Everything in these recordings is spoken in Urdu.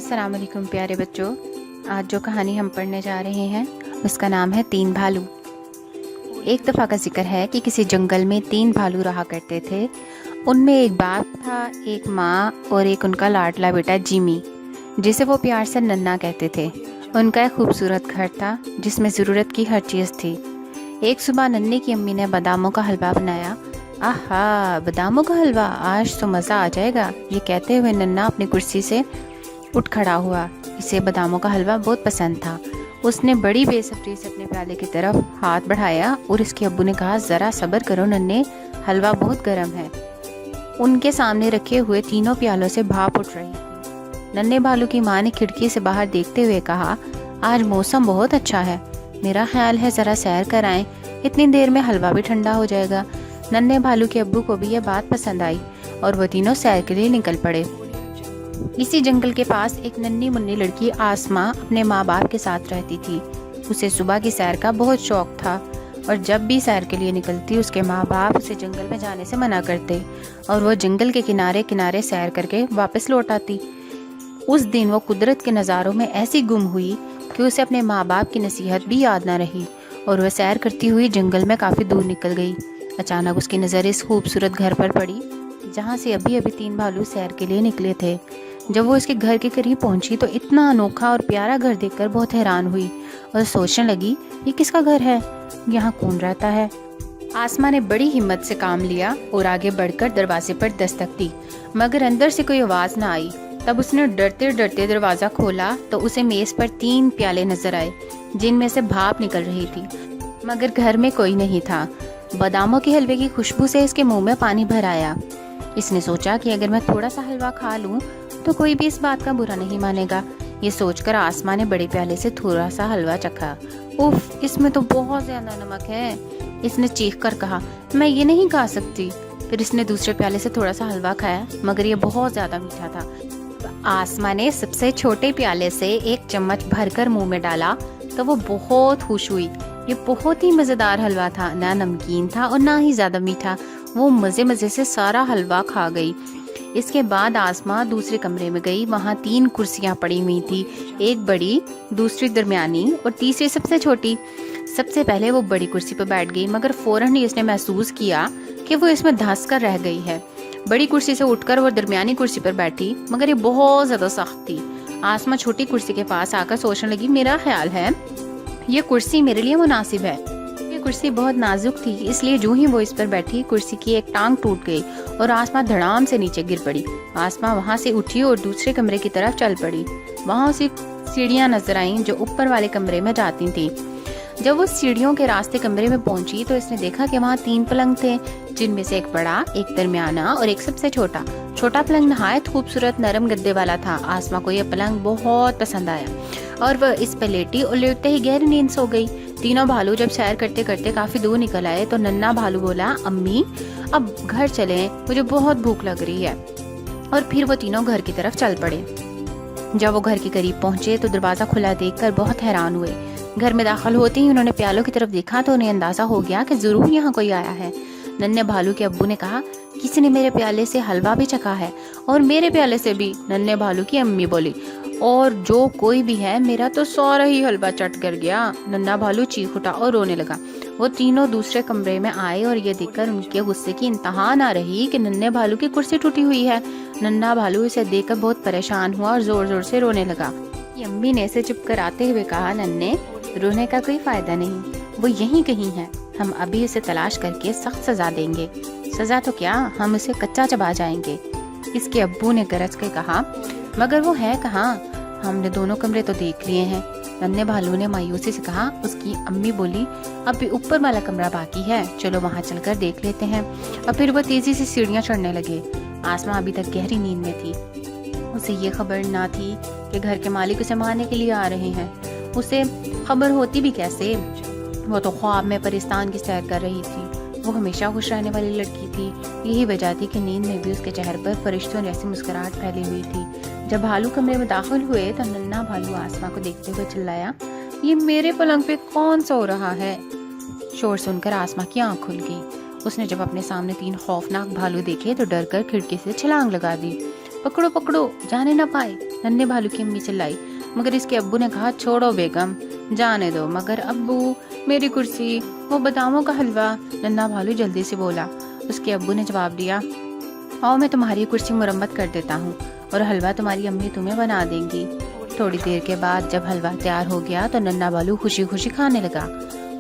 السلام علیکم پیارے بچوں، آج جو کہانی ہم پڑھنے جا رہے ہیں اس کا نام ہے 3 بھالو۔ ایک دفعہ کا ذکر ہے کہ کسی جنگل میں 3 بھالو رہا کرتے تھے۔ ان میں ایک باپ تھا، ایک ماں اور ایک ان کا لاڈلا بیٹا جیمی، جسے وہ پیار سے ننا کہتے تھے۔ ان کا ایک خوبصورت گھر تھا جس میں ضرورت کی ہر چیز تھی۔ ایک صبح ننے کی امی نے باداموں کا حلوہ بنایا۔ آہا، باداموں کا حلوہ، آج تو مزہ آ جائے گا، یہ کہتے ہوئے ننا اپنی کرسی سے اٹھ کھڑا ہوا۔ اسے باداموں کا حلوہ بہت پسند تھا۔ اس نے بڑی بے صبری سے اپنے پیالے کی طرف ہاتھ بڑھایا اور اس کے ابو نے کہا، ذرا صبر کرو ننے، حلوہ بہت گرم ہے۔ ان کے سامنے رکھے ہوئے تینوں پیالوں سے بھاپ اٹھ رہی تھی۔ ننے بھالو کی ماں نے کھڑکی سے باہر دیکھتے ہوئے کہا، آج موسم بہت اچھا ہے، میرا خیال ہے ذرا سیر کر آئیں، اتنی دیر میں حلوہ بھی ٹھنڈا ہو جائے گا۔ ننے بھالو کے ابو کو بھی یہ بات پسند آئی اور وہ تینوں سیر کے لیے نکل پڑے۔ اسی جنگل کے پاس ایک ننھی منی لڑکی آسماں اپنے ماں باپ کے ساتھ رہتی تھی۔ اسے صبح کی سیر کا بہت شوق تھا اور جب بھی سیر کے لیے نکلتی اس کے ماں باپ اسے جنگل میں جانے سے منع کرتے اور وہ جنگل کے کنارے کنارے سیر کر کے واپس لوٹ آتی۔ اس دن وہ قدرت کے نظاروں میں ایسی گم ہوئی کہ اسے اپنے ماں باپ کی نصیحت بھی یاد نہ رہی اور وہ سیر کرتی ہوئی جنگل میں کافی دور نکل گئی۔ اچانک اس کی نظر اس خوبصورت گھر پر پڑی جہاں سے ابھی 3 بھالو سیر کے لیے نکلے تھے۔ جب وہ اس کے گھر کے قریب پہنچی تو اتنا انوکھا اور پیارا گھر دیکھ کر بہت حیران ہوئی اور سوچنے لگی، یہ کس کا گھر ہے، یہاں کون رہتا ہے؟ آسماں نے بڑی ہمت سے کام لیا اور آگے بڑھ کر دروازے پر دستک دی، مگر اندر سے کوئی آواز نہ آئی۔ تب اس نے ڈرتے ڈرتے دروازہ کھولا تو اسے میز پر 3 پیالے نظر آئے جن میں سے بھاپ نکل رہی تھی، مگر گھر میں کوئی نہیں تھا۔ باداموں کے حلوے کی خوشبو سے اس کے منہ میں پانی بھر آیا۔ اس نے سوچا کہ اگر میں تھوڑا سا حلوہ کھا لوں تو کوئی بھی اس بات کا برا نہیں مانے گا۔ یہ سوچ کر آسماں نے بڑے پیالے سے تھوڑا سا حلوہ چکھا۔ اف، اس میں تو بہت زیادہ نمک ہے، اس نے چیخ کر کہا، میں یہ نہیں کھا سکتی۔ پھر اس نے دوسرے پیالے سے تھوڑا سا حلوہ کھایا مگر یہ بہت زیادہ میٹھا تھا۔ آسماں نے سب سے چھوٹے پیالے سے 1 چمچ بھر کر منہ میں ڈالا تو وہ بہت خوش ہوئی۔ یہ بہت ہی مزیدار حلوہ تھا، نہ نمکین تھا اور نہ ہی زیادہ میٹھا۔ وہ مزے سے سارا حلوہ کھا گئی۔ اس کے بعد آسماں دوسرے کمرے میں گئی۔ وہاں 3 کرسیاں پڑی ہوئی تھی، ایک بڑی، دوسری درمیانی اور تیسری سب سے چھوٹی۔ سب سے پہلے وہ بڑی کرسی پر بیٹھ گئی مگر فوراً ہی اس نے محسوس کیا کہ وہ اس میں دھنس کر رہ گئی ہے۔ بڑی کرسی سے اٹھ کر وہ درمیانی کرسی پر بیٹھی مگر یہ بہت زیادہ سخت تھی۔ آسماں چھوٹی کرسی کے پاس آ کر سوچنے لگی، میرا خیال ہے یہ کرسی میرے لیے مناسب ہے۔ یہ کرسی بہت نازک تھی، اس لیے جو ہی وہ اس پر بیٹھی کرسی کی ایک ٹانگ ٹوٹ گئی اور آسماں دھڑام سے نیچے گر پڑی۔ آسماں وہاں سے اٹھی اور دوسرے کمرے کی طرف چل پڑی۔ وہاں اسے سیڑھیاں نظر آئیں جو اوپر والے کمرے میں جاتی تھیں۔ جب وہ سیڑھیوں کے راستے کمرے میں پہنچی تو اس نے دیکھا کہ وہاں 3 پلنگ تھے، جن میں سے ایک بڑا، ایک درمیانہ اور ایک سب سے چھوٹا۔ چھوٹا پلنگ نہایت خوبصورت نرم گدے والا تھا۔ آسماں کو یہ پلنگ بہت پسند آیا اور وہ اس پہ لیٹی اور لیٹتے ہی گہری نیند سو گئی۔ تینوں بھالو جب سیر کرتے کرتے کافی دور نکل آئے تو ننا بھالو بولا، امی اب گھر چلیں، مجھے بہت بھوک لگ رہی ہے۔ اور پھر وہ تینوں گھر کی طرف چل پڑے۔ جب وہ گھر کے قریب پہنچے تو دروازہ کھلا دیکھ کر بہت حیران ہوئے۔ گھر میں داخل ہوتے ہی انہوں نے پیالوں کی طرف دیکھا تو انہیں اندازہ ہو گیا کہ ضرور یہاں کوئی آیا ہے۔ ننے بھالو کے ابو نے کہا، کسی نے میرے پیالے سے حلوہ بھی چکھا ہے اور میرے پیالے سے بھی۔ ننے بھالو کی امی بولی، اور جو کوئی بھی ہے میرا تو سارا ہی حلوہ چٹ کر گیا۔ ننا بھالو چیخ اٹھا اور رونے لگا۔ وہ تینوں دوسرے کمرے میں آئے اور یہ دیکھ کر ان کے غصے کی انتہا نہ رہی کہ ننے بھالو کی کرسی ٹوٹی ہوئی ہے۔ ننا بھالو اسے دیکھ کر بہت پریشان ہوا اور زور زور سے رونے لگا۔ امی نے اسے چپ کراتے ہوئے کہا، ننے، رونے کا کوئی فائدہ نہیں، وہ یہیں کہیں ہے، ہم ابھی اسے تلاش کر کے سخت سزا دیں گے۔ سزا تو کیا، ہم اسے کچا چبا جائیں گے۔ اس کے ابو نے گرج کے کہا، مگر وہ ہے کہاں، ہم نے دونوں کمرے تو دیکھ لیے ہیں۔ ننے بھالو نے مایوسی سے کہا۔ اس کی امی بولی، اب بھی اوپر والا کمرہ باقی ہے، چلو وہاں چل کر دیکھ لیتے ہیں۔ اور پھر وہ تیزی سے سیڑھیاں چڑھنے لگے۔ آسماں ابھی تک گہری نیند میں تھی۔ اسے یہ خبر نہ تھی کہ گھر کے مالک اسے مارنے کے لیے آ رہے ہیں۔ اسے خبر ہوتی بھی کیسے، وہ تو خواب میں پرستان کی سیر کر رہی تھی۔ وہ ہمیشہ خوش رہنے والی لڑکی تھی، یہی وجہ تھی کہ نیند میں بھی اس کے چہرے پر فرشتوں جیسی مسکراہٹ پھیلی ہوئی تھی۔ جب بھالو کمرے میں داخل ہوئے تو ننا بھالو آسماں کو دیکھتے ہوئے چلایا، یہ میرے پلنگ پہ کون سو رہا ہے؟ شور سن کر آسماں کی آنکھ کھل گئی۔ اس نے جب اپنے سامنے 3 خوفناک بھالو دیکھے تو ڈر کر کھڑکی سے چھلانگ لگا دی۔ پکڑو پکڑو جانے نہ پائے، ننھے بھالو کی امی چلائی، مگر اس کے ابو نے کہا چھوڑو بیگم جانے دو۔ مگر ابو میری کرسی، وہ باداموں کا حلوہ، ننھا بھالو جلدی سے بولا۔ اس کے ابو نے جواب دیا، آؤ میں تمہاری کرسی مرمت کر دیتا ہوں اور حلوہ تمہاری امی تمہیں بنا دیں گی۔ تھوڑی دیر کے بعد جب حلوہ تیار ہو گیا تو ننھا بھالو خوشی خوشی کھانے لگا۔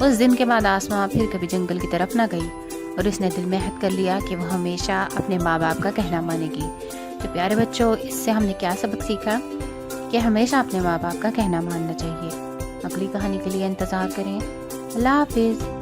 اس دن کے بعد آسماں پھر کبھی جنگل کی طرف نہ گئی اور اس نے دل میں عہد کر لیا کہ وہ ہمیشہ اپنے ماں باپ کا کہنا مانے گی۔ تو پیارے بچوں، اس سے ہم نے کیا سبق سیکھا؟ کہ ہمیشہ اپنے ماں باپ کا کہنا ماننا چاہیے۔ اگلی کہانی کے لیے انتظار کریں۔ اللہ حافظ۔